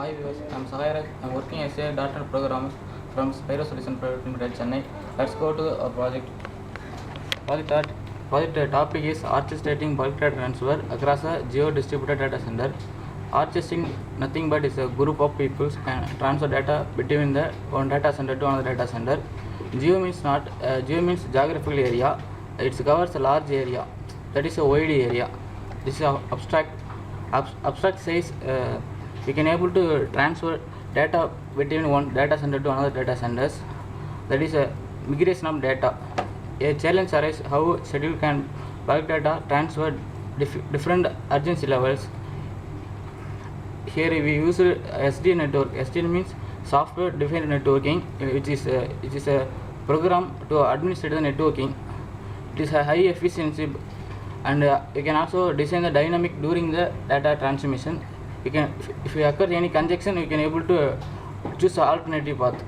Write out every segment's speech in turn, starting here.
Hi viewers, I'm Sahairaj. I'm working as a .NET programmer from Spyro Solution Private Limited, Chennai. Let's go to our project. Project topic is orchestrating bulk data transfer across a geo-distributed data center. Orchestrating nothing but is a group of people can transfer data between the one data center to another data center. Geo means geographical area. It covers a large area. That is a wide area. This is abstract. Abstract says we can able to transfer data between one data center to another data centers. That is a migration of data. A challenge arises how schedule can bulk data transfer different urgency levels. Here we use SDN network. SDN means software defined networking, which is a program to administrate the networking. It is a high efficiency, and you can also design the dynamic during the data transmission. You can, if you occur any congestion, you can able to choose an alternative path,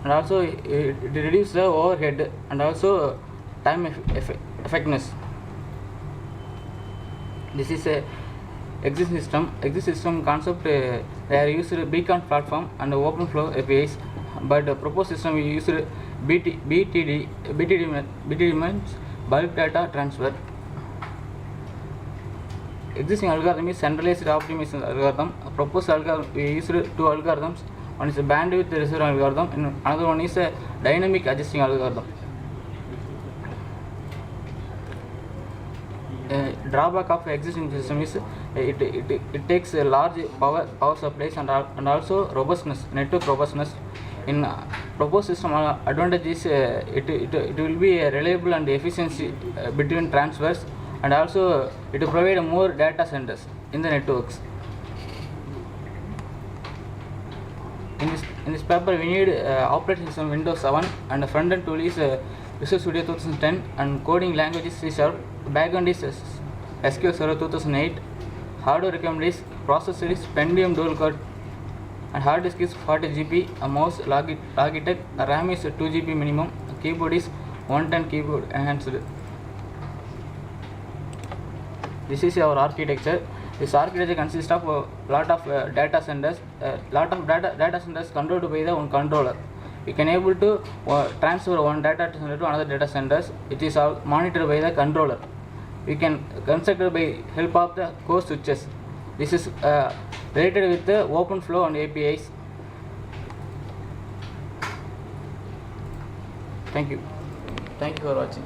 and also it reduce the overhead and also time effectiveness. This is a exit system concept. They are used Beacon platform and OpenFlow APIs, but the proposed system we used BTD means bulk data transfer. Existing algorithm is centralized optimization algorithm. Proposed algorithm we used two algorithms. One is a bandwidth reserve algorithm, and another one is a dynamic adjusting algorithm. Drawback of existing system is it takes a large power supplies and also robustness, network robustness. In proposed system, advantage is it will be reliable and efficiency between transfers, and also it will provide more data centers in the networks. In this paper, we need operating system Windows 7, and the front end tool is Visual Studio 2010, and coding language is C#. Backend is SQL Server 2008. Hardware recommended is processor is Pentium dual core, and hard disk is 40 GB. A mouse Logitech. A RAM is 2 GB minimum. A keyboard is 110 keyboard enhanced. This is our architecture. This architecture consists of a lot of data centers. Data centers controlled by the one controller. We can able to transfer one data center to another data centers. It is all monitored by the controller. We can construct by help of the core switches. This is related with the OpenFlow and APIs. Thank you for watching.